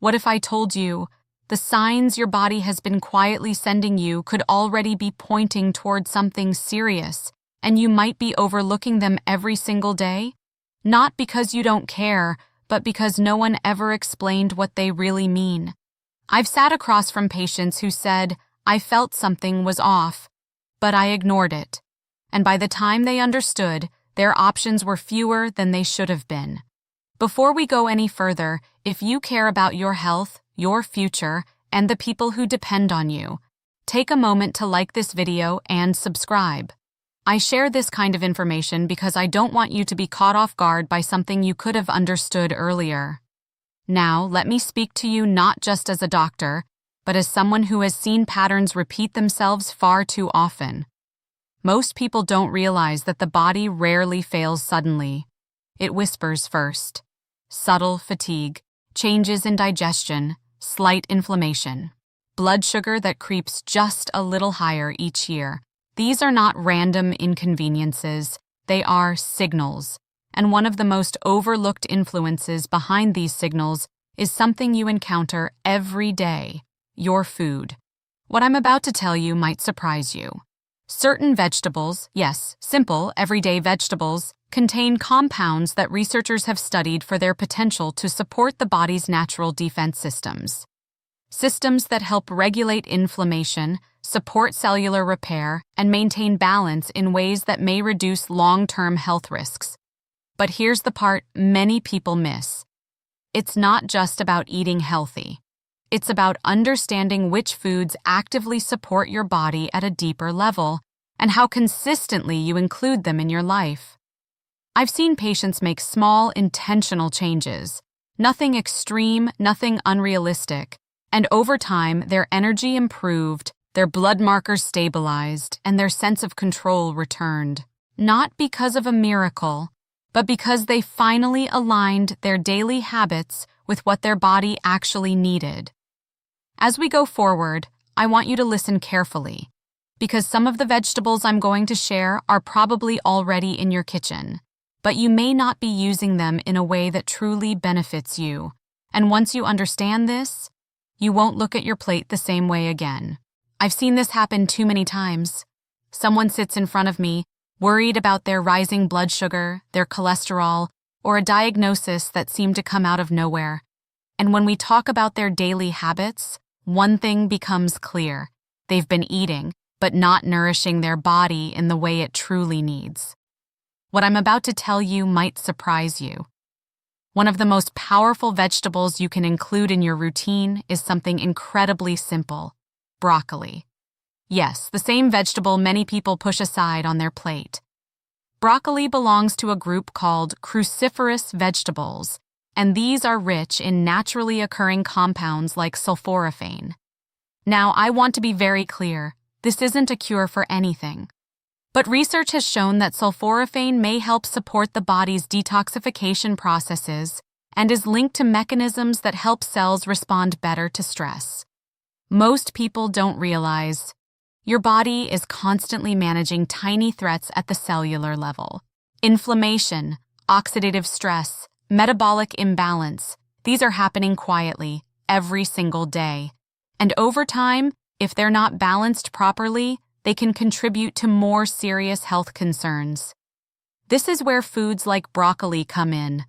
What if I told you the signs your body has been quietly sending you could already be pointing toward something serious, and you might be overlooking them every single day? Not because you don't care, but because no one ever explained what they really mean. I've sat across from patients who said, "I felt something was off, but I ignored it." And by the time they understood, their options were fewer than they should have been. Before we go any further, if you care about your health, your future, and the people who depend on you, take a moment to like this video and subscribe. I share this kind of information because I don't want you to be caught off guard by something you could have understood earlier. Now, let me speak to you not just as a doctor, but as someone who has seen patterns repeat themselves far too often. Most people don't realize that the body rarely fails suddenly. It whispers first. Subtle fatigue, changes in digestion, slight inflammation, blood sugar that creeps just a little higher each year. These are not random inconveniences, they are signals. And one of the most overlooked influences behind these signals is something you encounter every day: your food. What I'm about to tell you might surprise you. Certain vegetables, yes, simple, everyday vegetables, contain compounds that researchers have studied for their potential to support the body's natural defense systems. Systems that help regulate inflammation, support cellular repair, and maintain balance in ways that may reduce long-term health risks. But here's the part many people miss. It's not just about eating healthy. It's about understanding which foods actively support your body at a deeper level and how consistently you include them in your life. I've seen patients make small, intentional changes, nothing extreme, nothing unrealistic, and over time their energy improved, their blood markers stabilized, and their sense of control returned. Not because of a miracle, but because they finally aligned their daily habits with what their body actually needed. As we go forward, I want you to listen carefully, because some of the vegetables I'm going to share are probably already in your kitchen, but you may not be using them in a way that truly benefits you. And once you understand this, you won't look at your plate the same way again. I've seen this happen too many times. Someone sits in front of me, worried about their rising blood sugar, their cholesterol, or a diagnosis that seemed to come out of nowhere. And when we talk about their daily habits, one thing becomes clear. They've been eating, but not nourishing their body in the way it truly needs. What I'm about to tell you might surprise you. One of the most powerful vegetables you can include in your routine is something incredibly simple: broccoli. Yes, the same vegetable many people push aside on their plate. Broccoli belongs to a group called cruciferous vegetables, and these are rich in naturally occurring compounds like sulforaphane. Now, I want to be very clear, this isn't a cure for anything. But research has shown that sulforaphane may help support the body's detoxification processes and is linked to mechanisms that help cells respond better to stress. Most people don't realize your body is constantly managing tiny threats at the cellular level. Inflammation, oxidative stress, metabolic imbalance, these are happening quietly every single day. And over time, if they're not balanced properly, they can contribute to more serious health concerns. This is where foods like broccoli come in.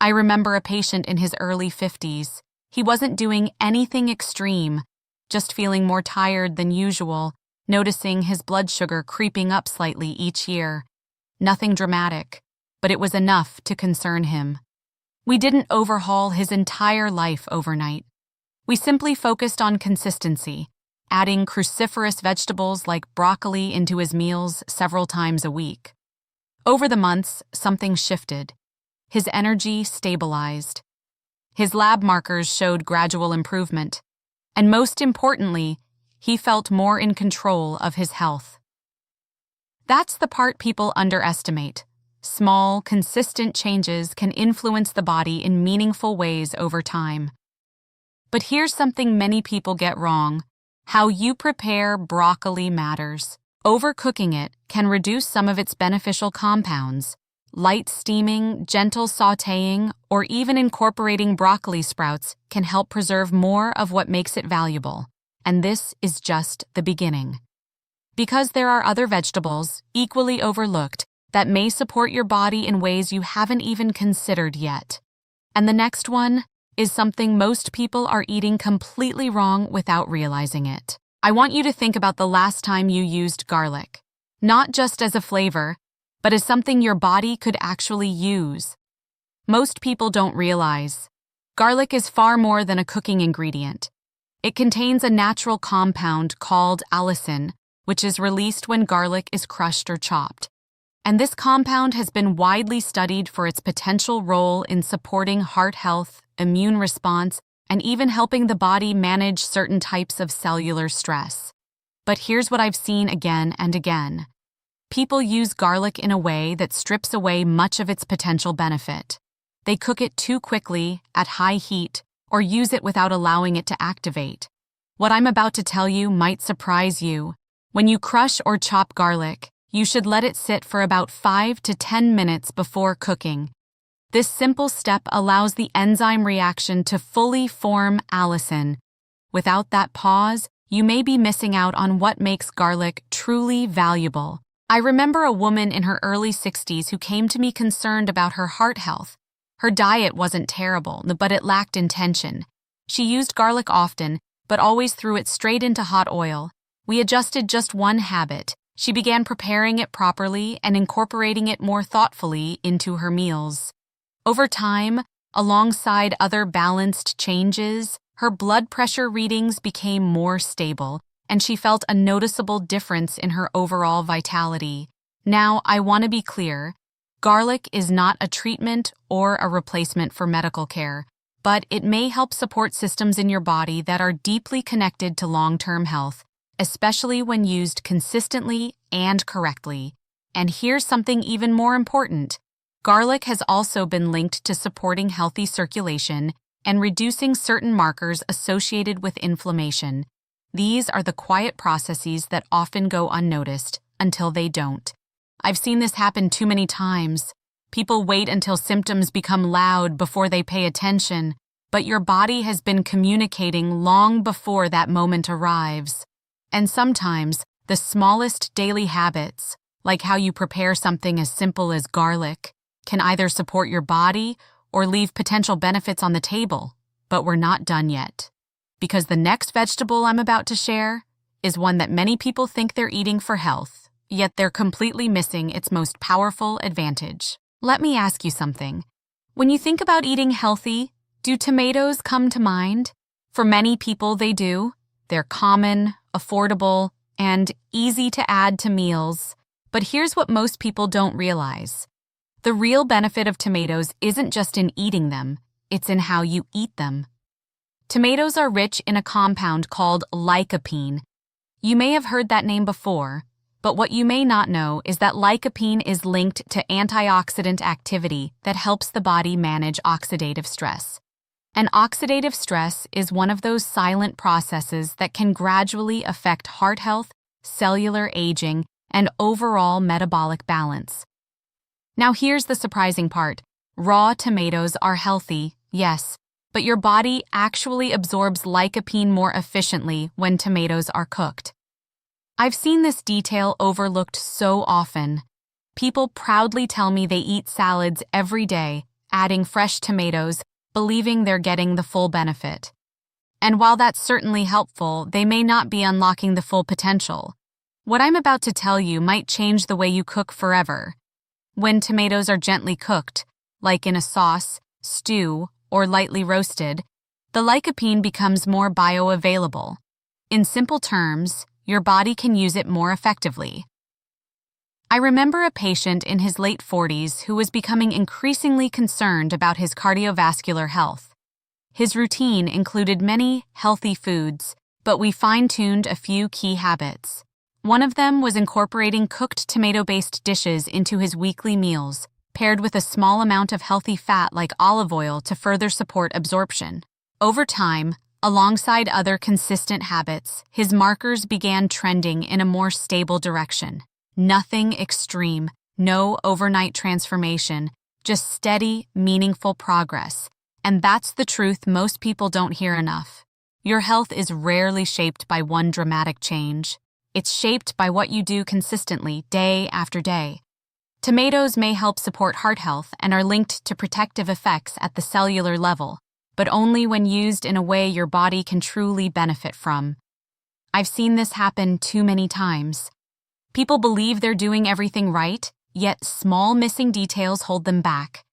I remember a patient in his early 50s. He wasn't doing anything extreme, just feeling more tired than usual, noticing his blood sugar creeping up slightly each year. Nothing dramatic, but it was enough to concern him. We didn't overhaul his entire life overnight. We simply focused on consistency, adding cruciferous vegetables like broccoli into his meals several times a week. Over the months, something shifted. His energy stabilized. His lab markers showed gradual improvement. And most importantly, he felt more in control of his health. That's the part people underestimate. Small, consistent changes can influence the body in meaningful ways over time. But here's something many people get wrong. How you prepare broccoli matters. Overcooking it can reduce some of its beneficial compounds, Light steaming, gentle sautéing, or even incorporating broccoli sprouts can help preserve more of what makes it valuable. And this is just the beginning. Because there are other vegetables, equally overlooked, that may support your body in ways you haven't even considered yet. And the next one is something most people are eating completely wrong without realizing it. I want you to think about the last time you used garlic. Not just as a flavor, but as something your body could actually use. Most people don't realize garlic is far more than a cooking ingredient. It contains a natural compound called allicin, which is released when garlic is crushed or chopped. And this compound has been widely studied for its potential role in supporting heart health, immune response, and even helping the body manage certain types of cellular stress. But here's what I've seen again and again. People use garlic in a way that strips away much of its potential benefit. They cook it too quickly, at high heat, or use it without allowing it to activate. What I'm about to tell you might surprise you. When you crush or chop garlic, you should let it sit for about 5 to 10 minutes before cooking. This simple step allows the enzyme reaction to fully form allicin. Without that pause, you may be missing out on what makes garlic truly valuable. I remember a woman in her early 60s who came to me concerned about her heart health. Her diet wasn't terrible, but it lacked intention. She used garlic often, but always threw it straight into hot oil. We adjusted just one habit. She began preparing it properly and incorporating it more thoughtfully into her meals. Over time, alongside other balanced changes, her blood pressure readings became more stable, and she felt a noticeable difference in her overall vitality. Now, I want to be clear. Garlic is not a treatment or a replacement for medical care, but it may help support systems in your body that are deeply connected to long-term health, especially when used consistently and correctly. And here's something even more important. Garlic has also been linked to supporting healthy circulation and reducing certain markers associated with inflammation. These are the quiet processes that often go unnoticed until they don't. I've seen this happen too many times. People wait until symptoms become loud before they pay attention, but your body has been communicating long before that moment arrives. And sometimes, the smallest daily habits, like how you prepare something as simple as garlic, can either support your body or leave potential benefits on the table. But we're not done yet. Because the next vegetable I'm about to share is one that many people think they're eating for health, yet they're completely missing its most powerful advantage. Let me ask you something. When you think about eating healthy, do tomatoes come to mind? For many people, they do. They're common, affordable, and easy to add to meals. But here's what most people don't realize. The real benefit of tomatoes isn't just in eating them, it's in how you eat them. Tomatoes are rich in a compound called lycopene. You may have heard that name before, but what you may not know is that lycopene is linked to antioxidant activity that helps the body manage oxidative stress. And oxidative stress is one of those silent processes that can gradually affect heart health, cellular aging, and overall metabolic balance. Now here's the surprising part. Raw tomatoes are healthy, yes, but your body actually absorbs lycopene more efficiently when tomatoes are cooked. I've seen this detail overlooked so often. People proudly tell me they eat salads every day, adding fresh tomatoes, believing they're getting the full benefit. And while that's certainly helpful, they may not be unlocking the full potential. What I'm about to tell you might change the way you cook forever. When tomatoes are gently cooked, like in a sauce, stew, or lightly roasted, the lycopene becomes more bioavailable. In simple terms, your body can use it more effectively. I remember a patient in his late 40s who was becoming increasingly concerned about his cardiovascular health. His routine included many healthy foods, but we fine-tuned a few key habits. One of them was incorporating cooked tomato-based dishes into his weekly meals, paired with a small amount of healthy fat like olive oil to further support absorption. Over time, alongside other consistent habits, his markers began trending in a more stable direction. Nothing extreme, No overnight transformation, just steady, meaningful progress. And that's the truth most people don't hear enough. Your health is rarely shaped by one dramatic change. It's shaped by what you do consistently, day after day. Tomatoes may help support heart health and are linked to protective effects at the cellular level, but only when used in a way your body can truly benefit from. I've seen this happen too many times. People believe they're doing everything right, yet small missing details hold them back.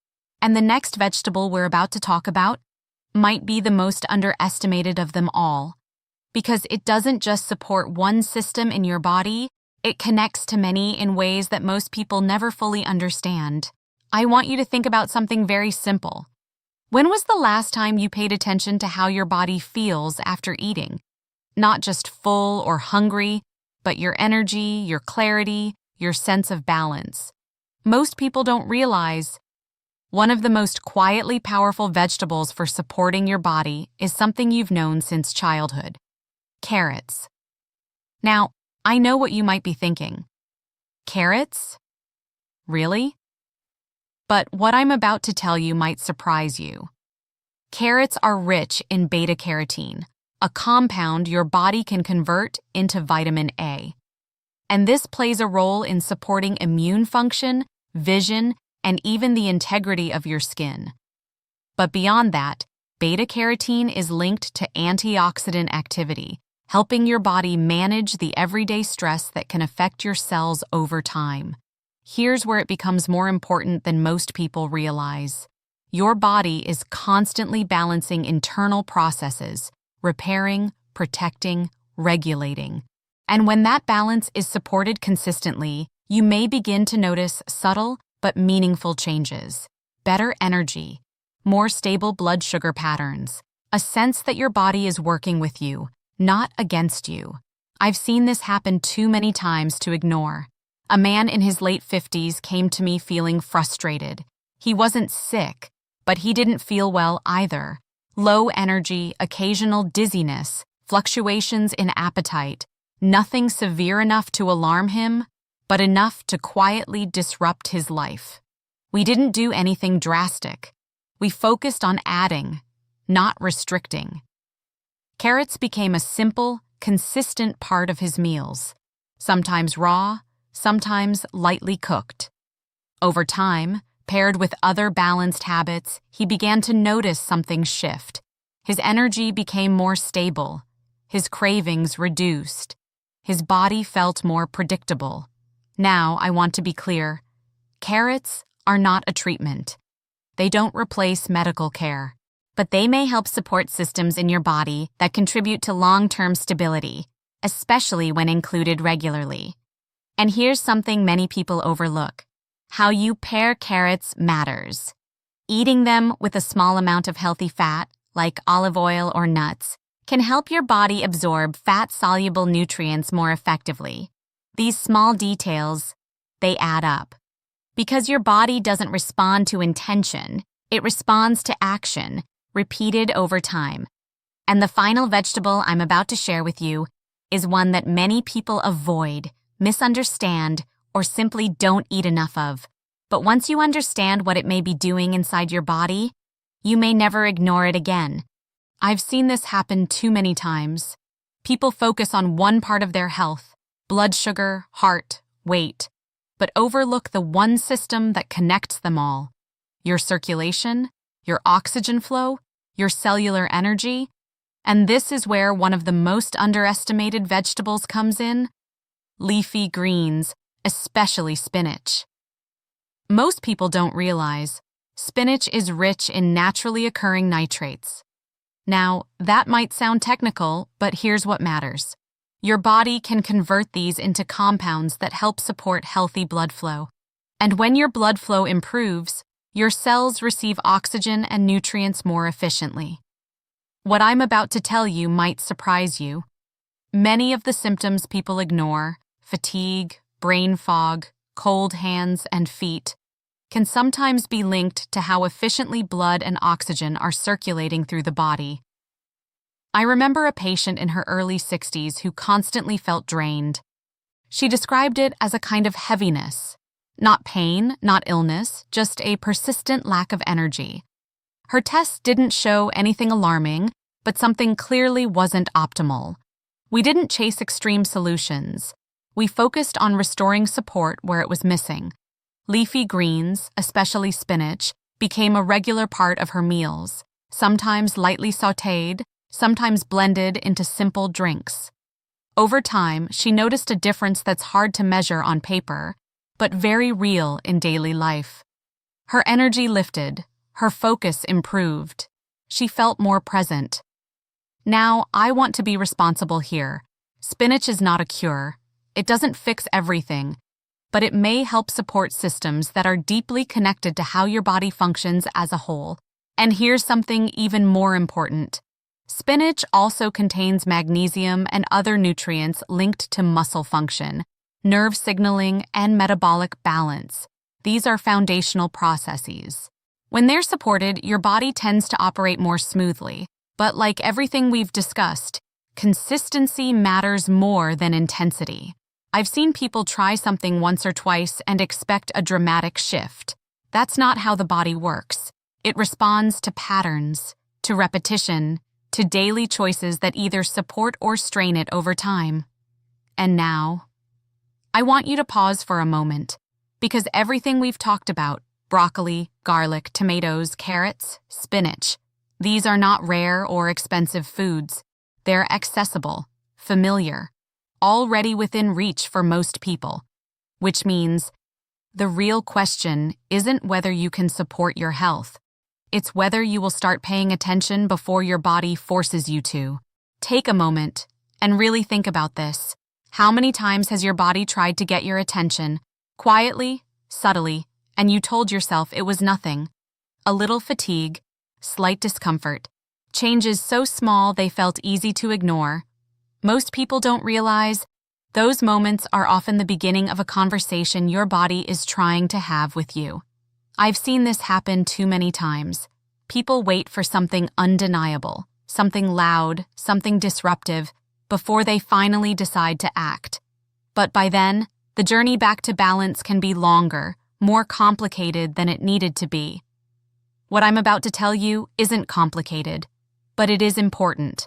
And the next vegetable we're about to talk about might be the most underestimated of them all, because it doesn't just support one system in your body, it connects to many in ways that most people never fully understand. I want you to think about something very simple. When was the last time you paid attention to how your body feels after eating? Not just full or hungry, but your energy, your clarity, your sense of balance. Most people don't realize one of the most quietly powerful vegetables for supporting your body is something you've known since childhood: carrots. Now, I know what you might be thinking. Carrots? Really? But what I'm about to tell you might surprise you. Carrots are rich in beta-carotene, a compound your body can convert into vitamin A. And this plays a role in supporting immune function, vision, and even the integrity of your skin. But beyond that, beta-carotene is linked to antioxidant activity, helping your body manage the everyday stress that can affect your cells over time. Here's where it becomes more important than most people realize. Your body is constantly balancing internal processes, repairing, protecting, regulating. And when that balance is supported consistently, you may begin to notice subtle but meaningful changes. Better energy, more stable blood sugar patterns, a sense that your body is working with you, not against you. I've seen this happen too many times to ignore. A man in his late 50s came to me feeling frustrated. He wasn't sick, but he didn't feel well either. Low energy, occasional dizziness, fluctuations in appetite. Nothing severe enough to alarm him, but enough to quietly disrupt his life. We didn't do anything drastic. We focused on adding, not restricting. Carrots became a simple, consistent part of his meals, sometimes raw, sometimes lightly cooked. Over time, paired with other balanced habits, he began to notice something shift. His energy became more stable, his cravings reduced, his body felt more predictable. Now, I want to be clear, carrots are not a treatment. They don't replace medical care, but they may help support systems in your body that contribute to long-term stability, especially when included regularly. And here's something many people overlook: how you pair carrots matters. Eating them with a small amount of healthy fat, like olive oil or nuts, can help your body absorb fat-soluble nutrients more effectively. These small details, they add up. Because your body doesn't respond to intention, it responds to action, repeated over time. And the final vegetable I'm about to share with you is one that many people avoid, misunderstand, or simply don't eat enough of. But once you understand what it may be doing inside your body, you may never ignore it again. I've seen this happen too many times. People focus on one part of their health, blood sugar, heart, weight, but overlook the one system that connects them all: your circulation, your oxygen flow, your cellular energy. And this is where one of the most underestimated vegetables comes in: leafy greens, especially spinach. Most people don't realize spinach is rich in naturally occurring nitrates. Now, that might sound technical, but here's what matters. Your body can convert these into compounds that help support healthy blood flow. And when your blood flow improves, your cells receive oxygen and nutrients more efficiently. What I'm about to tell you might surprise you. Many of the symptoms people ignore, fatigue, brain fog, cold hands and feet, can sometimes be linked to how efficiently blood and oxygen are circulating through the body. I remember a patient in her early 60s who constantly felt drained. She described it as a kind of heaviness, Not pain, not illness, just a persistent lack of energy. Her tests didn't show anything alarming, but something clearly wasn't optimal. We didn't chase extreme solutions. We focused on restoring support where it was missing. Leafy greens, especially spinach, became a regular part of her meals, sometimes lightly sautéed, sometimes blended into simple drinks. Over time, she noticed a difference that's hard to measure on paper, but very real in daily life. Her energy lifted, her focus improved. She felt more present. Now, I want to be responsible here. Spinach is not a cure. It doesn't fix everything, but it may help support systems that are deeply connected to how your body functions as a whole. And here's something even more important. Spinach also contains magnesium and other nutrients linked to muscle function, nerve signaling, and metabolic balance. These are foundational processes. When they're supported, your body tends to operate more smoothly. But like everything we've discussed, consistency matters more than intensity. I've seen people try something once or twice and expect a dramatic shift. That's not how the body works. It responds to patterns, to repetition, to daily choices that either support or strain it over time. And now, I want you to pause for a moment, because everything we've talked about, broccoli, garlic, tomatoes, carrots, spinach, these are not rare or expensive foods. They're accessible, familiar, already within reach for most people. Which means the real question isn't whether you can support your health. It's whether you will start paying attention before your body forces you to. Take a moment and really think about this. How many times has your body tried to get your attention, quietly, subtly, and you told yourself it was nothing? A little fatigue, slight discomfort, changes so small they felt easy to ignore. Most people don't realize those moments are often the beginning of a conversation your body is trying to have with you. I've seen this happen too many times. People wait for something undeniable, something loud, something disruptive, before they finally decide to act. But by then, the journey back to balance can be longer, more complicated than it needed to be. What I'm about to tell you isn't complicated, but it is important.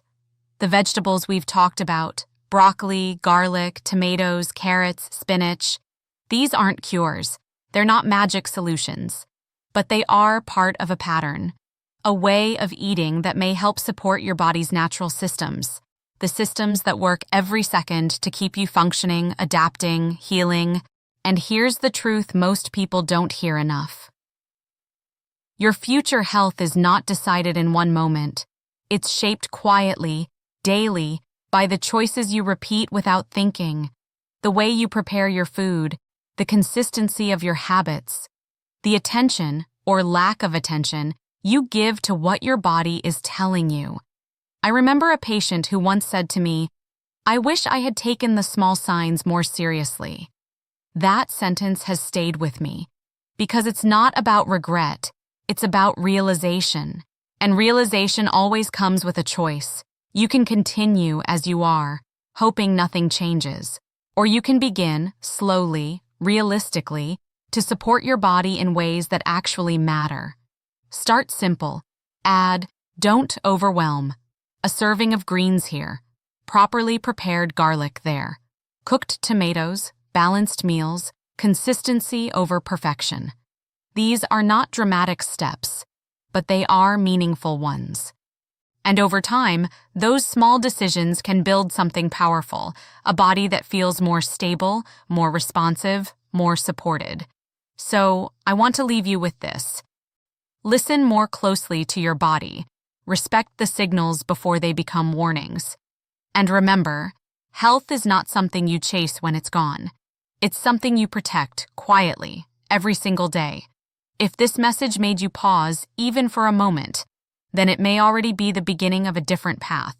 The vegetables we've talked about, broccoli, garlic, tomatoes, carrots, spinach, these aren't cures. They're not magic solutions, but they are part of a pattern, a way of eating that may help support your body's natural systems, the systems that work every second to keep you functioning, adapting, healing. And here's the truth most people don't hear enough. Your future health is not decided in one moment. It's shaped quietly, daily, by the choices you repeat without thinking, the way you prepare your food, the consistency of your habits, the attention, or lack of attention, you give to what your body is telling you. I remember a patient who once said to me, "I wish I had taken the small signs more seriously." That sentence has stayed with me, because it's not about regret, it's about realization. And realization always comes with a choice. You can continue as you are, hoping nothing changes, or you can begin, slowly, realistically, to support your body in ways that actually matter. Start simple. Add, don't overwhelm. A serving of greens here. Properly prepared garlic there. Cooked tomatoes, balanced meals, consistency over perfection. These are not dramatic steps, but they are meaningful ones. And over time, those small decisions can build something powerful, a body that feels more stable, more responsive, more supported. So, I want to leave you with this. Listen more closely to your body. Respect the signals before they become warnings. And remember, health is not something you chase when it's gone. It's something you protect quietly, every single day. If this message made you pause, even for a moment, then it may already be the beginning of a different path.